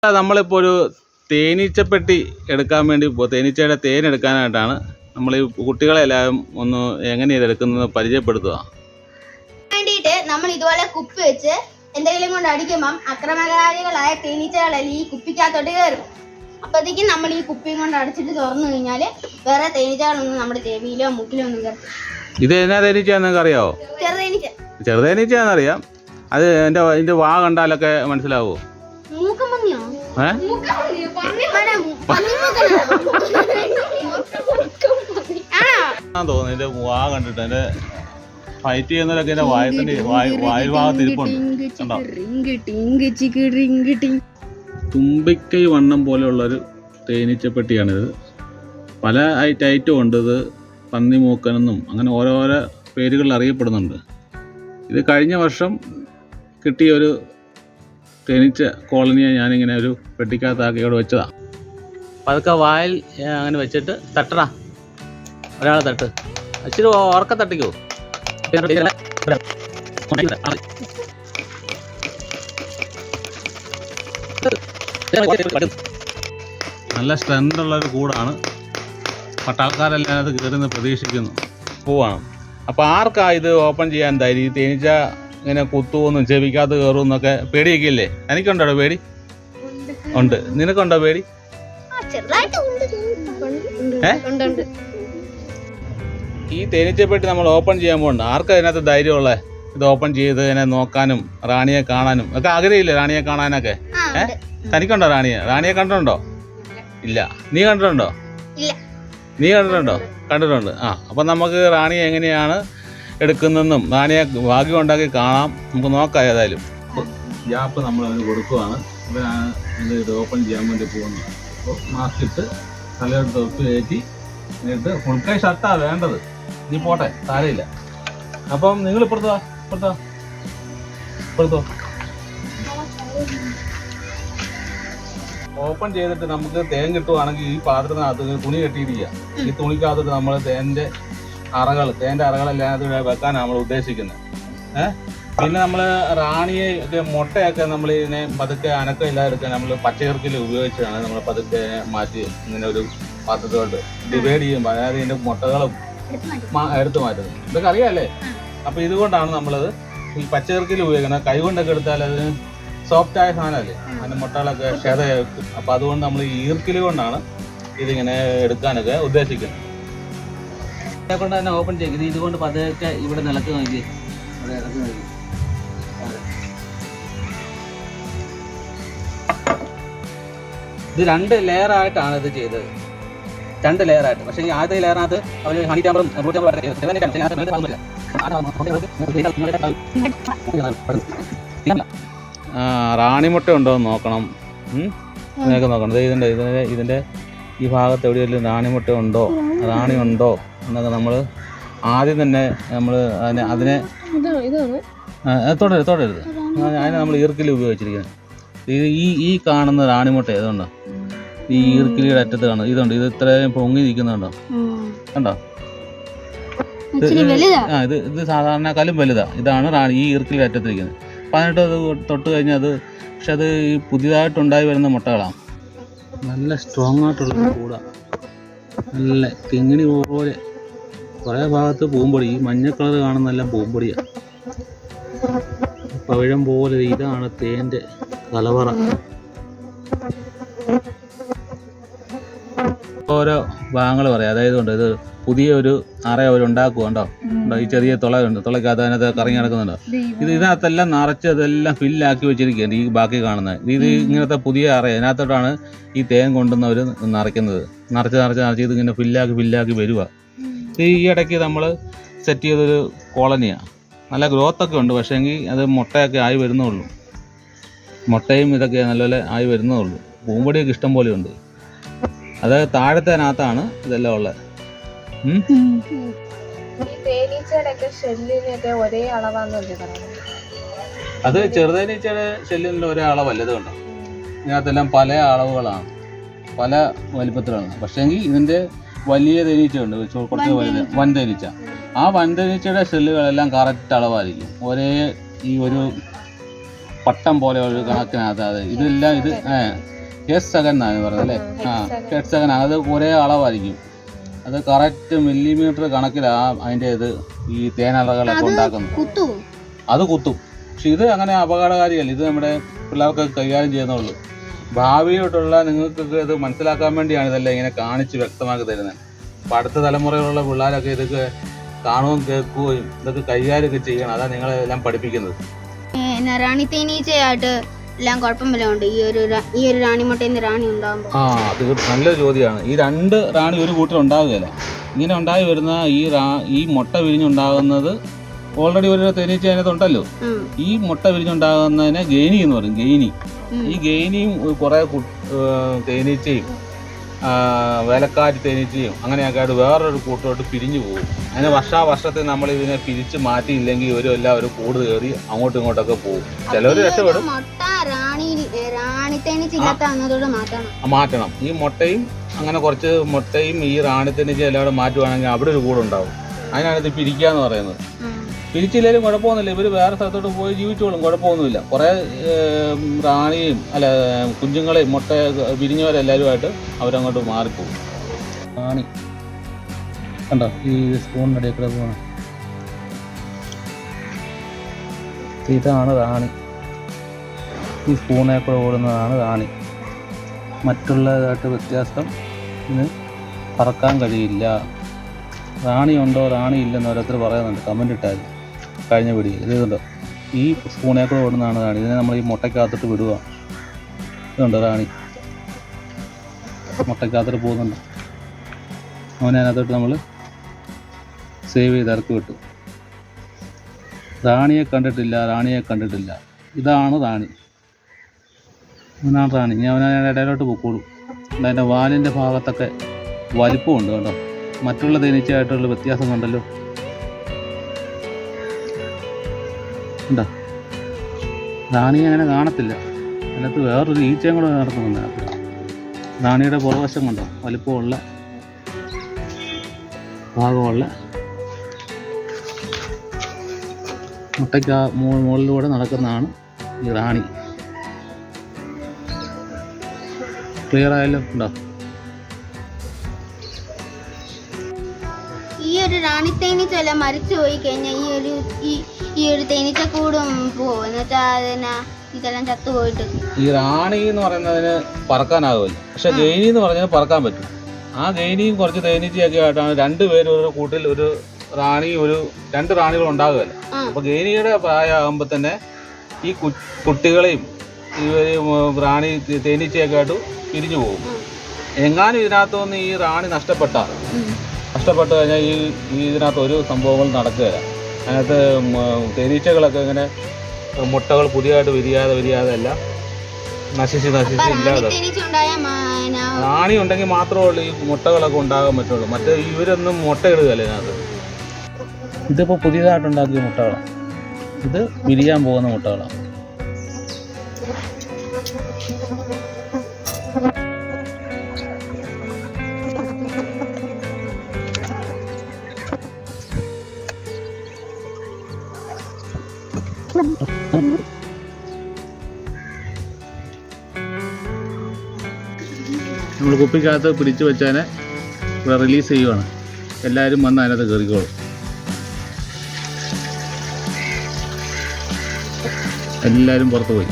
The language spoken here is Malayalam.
നമ്മളിപ്പോൾ ഒരു തേനീച്ചപ്പെട്ടി എടുക്കാൻ വേണ്ടി തേനീച്ചയുടെ തേൻ എടുക്കാനായിട്ടാണ് നമ്മൾ ഈ കുട്ടികളെ എല്ലാവരും ഒന്ന് എങ്ങനെ ഇതെടുക്കുന്നത് പരിചയപ്പെടുത്തുക. വേണ്ടിയിട്ട് നമ്മൾ ഇതുപോലെ കുപ്പി വെച്ച് എന്തെങ്കിലും കൊണ്ട് അടിക്കുമ്പം അക്രമകാരികളായ തേനീച്ചകളെല്ലാം ഈ കുപ്പിക്കകത്തോട്ട് കയറും. അപ്പോഴത്തേക്കും നമ്മൾ ഈ കുപ്പിയും കൊണ്ട് അടച്ചിട്ട് തുറന്നു കഴിഞ്ഞാൽ വേറെ തേനീച്ചകളൊന്നും നമ്മുടെ ചെവിയിലോ മുക്കിലോ ഒന്നും കയറും. ഇത് എന്നാ തേനീച്ചയാന്ന് നിങ്ങൾക്ക് അറിയാവോ? ചെറുതേനീച്ചയാണെന്നറിയാം. അത് ഇതിന്റെ വാ കണ്ടാലൊക്കെ മനസ്സിലാവോ? തോന്നുന്നു ഇതിന്റെ വാ കണ്ടിട്ട് എന്റെ ഫൈറ്റ് ചെയ്യുന്നവരൊക്കെ എന്റെ വായുഭാഗത്ത് ഇരിപ്പുണ്ട്. തുമ്പിക്കൈ വണ്ണം പോലെയുള്ളൊരു തേനീച്ചപ്പെട്ടിയാണിത്. പല ടൈറ്റും ഉണ്ട്. ഇത് പന്നിമൂക്കനെന്നും അങ്ങനെ ഓരോരോ പേരുകളിൽ അറിയപ്പെടുന്നുണ്ട്. ഇത് കഴിഞ്ഞ വർഷം കിട്ടിയ ഒരു തേനീച്ച കോളനിയെ ഞാനിങ്ങനെ ഒരു പെട്ടിക്കകത്താക്കി ഇവിടെ വെച്ചതാണ്. അപ്പം അതൊക്കെ വായിൽ അങ്ങനെ വെച്ചിട്ട് തട്ടടാ, ഒരാളെ തട്ട്, ഇച്ചിരി ഉറക്കം തട്ടിക്കോ. നല്ല സ്ട്രെങ്ത് ഉള്ളൊരു കൂടാണ്. പട്ടാൾക്കാരെല്ലാം അത് കയറുന്ന പ്രതീക്ഷിക്കുന്നു. പോവാണ്. അപ്പോൾ ആർക്കാ ഇത് ഓപ്പൺ ചെയ്യാൻ ധൈര്യം? ഈ തേനീച്ച ഇങ്ങനെ കുത്തുവെന്നും ചെവിക്കകത്ത് കയറും എന്നൊക്കെ പേടിയൊക്കെ ഇല്ലേ? എനിക്കുണ്ടോ പേടി? ഉണ്ട്. നിനക്കുണ്ടോ പേടി? ഈ തേനീച്ചപ്പെട്ടി നമ്മൾ ഓപ്പൺ ചെയ്യാൻ പോകണ്ട. ആർക്കാ ഇതിനകത്ത് ധൈര്യമുള്ളത് ഇത് ഓപ്പൺ ചെയ്ത് ഇതിനെ നോക്കാനും റാണിയെ കാണാനും ഒക്കെ ആഗ്രഹമില്ലേ? റാണിയെ കാണാനൊക്കെ തനിക്കുണ്ടോ? റാണിയെ കണ്ടിട്ടുണ്ടോ? ഇല്ല. നീ കണ്ടിട്ടുണ്ടോ? കണ്ടിട്ടുണ്ട്. അപ്പം നമുക്ക് റാണിയെ എങ്ങനെയാണ് എടുക്കുന്നതെന്നും റാണിയെ ഭാഗ്യം ഉണ്ടാക്കി കാണാം. നമുക്ക് നോക്കാം. ഏതായാലും ഗ്യാപ്പ് നമ്മൾ അവന് കൊടുക്കുകയാണ്. ഇവനാണ് ഇത് ഓപ്പൺ ചെയ്യാൻ വേണ്ടി പോകുന്നത്. അപ്പോൾ മാസ്ക് ഇട്ട് തലയോട് തൊട്ട് കയറ്റി എന്നിട്ട് ഫുൾ കൈ ഷർട്ടാണ് വേണ്ടത്. നീ പോട്ടെ, താരയില്ല. അപ്പം നിങ്ങൾ ഇപ്പുറത്തോ. ഓപ്പൺ ചെയ്തിട്ട് നമുക്ക് തേൻ കിട്ടുവാണെങ്കിൽ ഈ പാത്രത്തിനകത്ത് തുണി കെട്ടിയിരിക്കുക. ഈ തുണിക്കകത്തിട്ട് നമ്മൾ തേൻ്റെ അറകളെല്ലാം അത് വെക്കാനാണ് നമ്മൾ ഉദ്ദേശിക്കുന്നത്. പിന്നെ നമ്മൾ റാണിയെ മുട്ടയൊക്കെ നമ്മൾ ഇതിനെ പതുക്കെ അനക്കം ഇല്ലാതെടുക്കാൻ നമ്മൾ പച്ചയിറക്കിൽ ഉപയോഗിച്ചാണ് നമ്മൾ പതുക്കെ മാറ്റി ഇങ്ങനെ ഒരു പാത്രത്തോട്ട് ഡിവൈഡ് ചെയ്യുമ്പോൾ, അതായത് ഇതിൻ്റെ മുട്ടകളും എടുത്തു മാറ്റുന്നത്. ഇതൊക്കെ അറിയാമല്ലേ? അപ്പോൾ ഇതുകൊണ്ടാണ് നമ്മളത് ഈ പച്ചയിറക്കിൽ ഉപയോഗിക്കുന്നത്. കൈ കൊണ്ടൊക്കെ എടുത്താൽ അതിന് സോഫ്റ്റായ സാധനമല്ലേ, അതിൻ്റെ മുട്ടകളൊക്കെ ക്ഷതയാക്കും. അപ്പോൾ അതുകൊണ്ട് നമ്മൾ ഈ ഈർക്കിൽ കൊണ്ടാണ് ഇതിങ്ങനെ എടുക്കാനൊക്കെ ഉദ്ദേശിക്കുന്നത്. കൊണ്ട് തന്നെ ഓപ്പൺ ചെയ്ത് ഇതുകൊണ്ട് പതുക്കെ ഇവിടെ നിലക്ക് നോക്കി ഇറക്കി നോക്കി. ഇത് 2 ലെയറായിട്ടാണ് ഇത് ചെയ്തത്. 2 ലെയറായിട്ട്. പക്ഷേ ഈ ആദ്യത്തെ ലെയറിനകത്ത് അവർ ഹണി ടാമ്പറും റൂട്ട് റാണിമുട്ട ഉണ്ടോ എന്ന് നോക്കണം. ഇതിനൊക്കെ നോക്കണം. ഇതിൻ്റെ ഈ ഭാഗത്ത് എവിടെയെങ്കിലും റാണിമുട്ട ഉണ്ടോ, റാണി ഉണ്ടോ എന്നൊക്കെ നമ്മൾ ആദ്യം തന്നെ നമ്മൾ അതിനെ തൊടരുത്. അതിനെ നമ്മൾ ഈർക്കിൽ ഉപയോഗിച്ചിരിക്കുന്നത്. ഈ കാണുന്ന റാണിമുട്ട ഏതുണ്ടോ? ഈ ഈർക്കിലിയുടെ അറ്റത്ത് കാണും. ഇതുണ്ട്. ഇത് ഇത്രയും പൊങ്ങി നിൽക്കുന്നുണ്ടോ? കണ്ടോ? ഇത് സാധാരണക്കാലും വലുതാ. ഇതാണ് ഈ ഈർക്കിലിയുടെ അറ്റത്തിരിക്കുന്നത്. 18 അത് തൊട്ട് കഴിഞ്ഞാൽ അത്, പക്ഷെ അത് ഈ പുതിയതായിട്ടുണ്ടായി വരുന്ന മുട്ടകളാണ്. നല്ല സ്ട്രോങ് ആയിട്ടുള്ള കൂടാ. നല്ല തെങ്ങിണി പോലെ കുറേ ഭാഗത്ത് പൂമ്പൊടി. ഈ മഞ്ഞ കളർ കാണുന്നതെല്ലാം പൂമ്പൊടിയാണ്. പവിഴം പോലെ. ഇതാണ് തേൻ്റെ കലവറ. ഓരോ ഭാഗങ്ങൾ പറയാം. അതായത് കൊണ്ട് ഇത് പുതിയൊരു അറ അവരുണ്ടാക്കുക. ഉണ്ടോ? ഈ ചെറിയ തുളയുണ്ട്. തുളയ്ക്കകത്ത് അതിനകത്ത് കറങ്ങി നടക്കുന്നുണ്ടോ? ഇതിനകത്തെല്ലാം നിറച്ച് അതെല്ലാം ഫില്ലാക്കി വെച്ചിരിക്കുകയാണ് ഈ ബാക്കി കാണുന്നത്. ഇത് ഇങ്ങനത്തെ പുതിയ അറ. ഇതിനകത്തോട്ടാണ് ഈ തേൻ കൊണ്ടുവന്നവർ നിറയ്ക്കുന്നത്. നിറച്ച് ഇതിങ്ങനെ ഫില്ലാക്കി വരിക. ഈ ഇടയ്ക്ക് നമ്മൾ സെറ്റ് ചെയ്തൊരു കോളനിയാണ്. നല്ല ഗ്രോത്തൊക്കെ ഉണ്ട്. പക്ഷേ എങ്കിൽ അത് മുട്ടയൊക്കെ ആയി വരുന്നുള്ളൂ. മുട്ടയും ഇതൊക്കെ നല്ലപോലെ ആയി വരുന്നുള്ളൂ. പൂമ്പൊടിയൊക്കെ ഇഷ്ടം പോലെ ഉണ്ട്. അത് താഴത്തേനകത്താണ് ഇതെല്ലാം ഉള്ളത്. അത് ചെറുതേനീച്ചയുടെ ഷെല്ലിൻ്റെ ഒരേ അളവല്ല. ഇത് കണ്ടോ? ഇതിനകത്തെല്ലാം പല അളവുകളാണ്, പല വലിപ്പത്തിലാണ്. പക്ഷേങ്കിൽ ഇതിൻ്റെ വലിയ തേനീച്ചയുണ്ട്, കുറച്ച് വലുത്, വൻതേനീച്ച. ആ വൻതേനീച്ചയുടെ ഷെല്ലുകളെല്ലാം കറക്റ്റ് അളവായിരിക്കും. ഒരേ ഈ ഒരു പട്ടം പോലെ ഒരു കണക്കിനകത്ത് അത് ഇതെല്ലാം ഇത് ഹെഡ് സെക്കൻഡ് എന്നാണ് പറയുന്നത് അല്ലേ? ഹെഡ് സെക്കൻഡ് അത് ഒരേ അളവായിരിക്കും. അത് കറക്റ്റ് മില്ലിമീറ്റർ കണക്കിലാണ് അതിൻ്റെ ഇത് ഈ തേനറകളൊക്കെ ഉണ്ടാക്കുന്നത്. അത് കുത്തും. പക്ഷെ ഇത് അങ്ങനെ അപകടകാരിയല്ല. ഇത് നമ്മുടെ പിള്ളേർക്ക് കൈകാര്യം ചെയ്യുന്നുള്ളൂ. ഭാവിയോട്ടുള്ള നിങ്ങൾക്കൊക്കെ ഇത് മനസ്സിലാക്കാൻ വേണ്ടിയാണ് ഇതെല്ലാം ഇങ്ങനെ കാണിച്ച് വ്യക്തമാക്കി തരുന്നത്. അപ്പം അടുത്ത തലമുറയിലുള്ള പിള്ളേരൊക്കെ ഇതൊക്കെ കാണുകയും കേൾക്കുകയും ഇതൊക്കെ കൈകാര്യമൊക്കെ ചെയ്യണം. അതാണ് നിങ്ങളെല്ലാം പഠിപ്പിക്കുന്നത്. റാണി തേനീച്ചയായിട്ട് എല്ലാം കുഴപ്പം വല്ലതും ഉണ്ട് ഈ ഒരു റാണിമുട്ടയിൽ നിന്ന് റാണി ഉണ്ടാകുമ്പോൾ? അത് നല്ലൊരു ചോദ്യമാണ്. ഈ 2 റാണി ഒരു കൂട്ടിൽ ഉണ്ടാവുകയില്ല. ഇങ്ങനെ ഉണ്ടായി വരുന്ന ഈ മുട്ട വിരിഞ്ഞുണ്ടാകുന്നത് ഓൾറെഡി ഒരു തേനീച്ച അതിനകത്തുണ്ടല്ലോ. ഈ മുട്ട വിരിഞ്ഞുണ്ടാകുന്നതിനെ ഗെയിനി എന്ന് പറയും. ഗെയിനി. ഈ ഗെയിനിയും കുറെ തേനീച്ചയും വേലക്കാരി തേനീച്ചയും അങ്ങനെയൊക്കെ ആയിട്ട് വേറൊരു കൂട്ടോട്ട് പിരിഞ്ഞു പോകും. അതിന് വർഷത്തിൽ നമ്മൾ ഇതിനെ പിരിച്ച് മാറ്റിയില്ലെങ്കിൽ ഇവരെല്ലാം ഒരു കൂട് കയറി അങ്ങോട്ടും ഇങ്ങോട്ടൊക്കെ പോകും. ചിലവർ രക്ഷപ്പെടും. മാറ്റണം. ഈ മുട്ടയും അങ്ങനെ കുറച്ച് മുട്ടയും ഈ റാണി തേനീച്ച എല്ലാം മാറ്റുവാണെങ്കിൽ അവിടെ ഒരു കൂടുണ്ടാവും. അതിനാണ് ഇത് പിരിക്കാന്ന് പറയുന്നത്. പിരിച്ചില്ലെങ്കിലും കുഴപ്പമൊന്നുമില്ല. ഇവർ വേറെ സ്ഥലത്തോട്ട് പോയി ജീവിച്ചോളും, കുഴപ്പമൊന്നുമില്ല. കുറേ റാണിയും കുഞ്ഞുങ്ങളെയും മുട്ട വിരിഞ്ഞവരെല്ലാവരുമായിട്ട് അവരങ്ങോട്ട് മാറിപ്പോകും. റാണി കണ്ടോ ഈ സ്പൂണിൻ്റെ ഇടയിൽ കൂടെ പോകണം. ഇതാണ് റാണി. ഈ സ്പൂണിൽ കൂടെ ഓടുന്നതാണ് റാണി. മറ്റുള്ളതായിട്ട് വ്യത്യാസം ഇതിന് പറക്കാൻ കഴിയില്ല. റാണി ഉണ്ടോ റാണി ഇല്ലെന്ന് ഓരോരുത്തർ പറയുന്നുണ്ട്. കമൻ്റ് ഇട്ടാൽ കഴിഞ്ഞ പിടി ഇതുണ്ടോ ഈ സ്പൂണേ കൂടെ ഓടുന്നതാണ് റാണി. ഇതിനെ നമ്മൾ ഈ മുട്ടയ്ക്കകത്തിട്ട് വിടുക. ഇതുണ്ടോ റാണി മുട്ടയ്ക്കകത്തിട്ട് പോകുന്നുണ്ട്. അവനെ അതിനകത്തോട്ട് നമ്മൾ സേവ് ചെയ്ത് ഇറക്കി വിട്ടു. റാണിയെ കണ്ടിട്ടില്ല. ഇതാണ് റാണി. അവനാണ് റാണി. ഞാൻ അവനെ ഇടയിലോട്ട് പൊക്കോളൂ. അതിൻ്റെ വാലിൻ്റെ ഭാഗത്തൊക്കെ വലിപ്പമുണ്ട് കേട്ടോ. മറ്റുള്ള തേനീച്ചയായിട്ടുള്ള വ്യത്യാസം കണ്ടല്ലോ. ഉണ്ടോ റാണിയെ അങ്ങനെ കാണത്തില്ല. അതിനകത്ത് വേറൊരു ഈച്ചയും കൂടെ നടക്കുന്നുണ്ട് അതിനകത്ത്. റാണിയുടെ പുറവശം കണ്ടോ വലിപ്പമുള്ള ഭാഗമുള്ള മുട്ടയ്ക്ക് മുകളിലൂടെ നടക്കുന്നതാണ് ഈ റാണി. ക്ലിയർ ആയല്ലോ? ഉണ്ടോ? ഈ ഒരു റാണി തേനീച്ച എല്ലാം മരിച്ചു പോയി കഴിഞ്ഞാൽ ഈ ഒരു തേനീച്ച കൂടും പോകും. എന്ന് വെച്ചാൽ ഇതെല്ലാം ചത്തുപോയിട്ട്. ഈ റാണി എന്ന് പറയുന്നതിന് പറക്കാനാവില്ല. പക്ഷെ ഗെയിനി എന്ന് പറഞ്ഞാൽ പറക്കാൻ പറ്റും. ആ ഗെയിനിയും കുറച്ച് തേനീച്ചയൊക്കെ ആയിട്ടാണ് 2 പേരും ഒരു കൂട്ടിൽ ഒരു റാണി 2 റാണികൾ ഉണ്ടാകുകയല്ല. അപ്പൊ ഗെയിനിയുടെ പ്രായമാകുമ്പോൾ തന്നെ ഈ കുട്ടികളെയും ഈ റാണി തേനീച്ചയൊക്കെ ആയിട്ട് പിരിഞ്ഞു പോകും. എങ്ങാനും ഇതിനകത്തുനിന്ന് ഈ റാണി നഷ്ടപ്പെട്ട് കഴിഞ്ഞാൽ ഈ ഇതിനകത്ത് ഒരു സംഭവങ്ങൾ നടക്കുകയില്ല. അതിനകത്ത് തേനീച്ചകളൊക്കെ ഇങ്ങനെ മുട്ടകൾ പുതിയതായിട്ട് വിരിയാതെ എല്ലാം നശിച്ച് ഇല്ലാതെ. റാണി ഉണ്ടെങ്കിൽ മാത്രമേ ഉള്ളൂ ഈ മുട്ടകളൊക്കെ ഉണ്ടാകാൻ പറ്റുള്ളൂ. മറ്റേ ഇവരൊന്നും മുട്ട ഇടുകയല്ല ഇതിനകത്ത്. ഇതിപ്പോൾ പുതിയതായിട്ടുണ്ടാക്കിയ മുട്ടകളാണ്. ഇത് വിരിയാൻ പോകുന്ന മുട്ടകളാണ്. നമ്മൾ കുപ്പിക്കകത്ത് പിടിച്ചു വെച്ചതിനെ ഇവിടെ റിലീസ് ചെയ്യുവാണ്. എല്ലാവരും വന്ന് അതിനകത്ത് കയറിക്കോളും. എല്ലാവരും പുറത്ത് പോയി.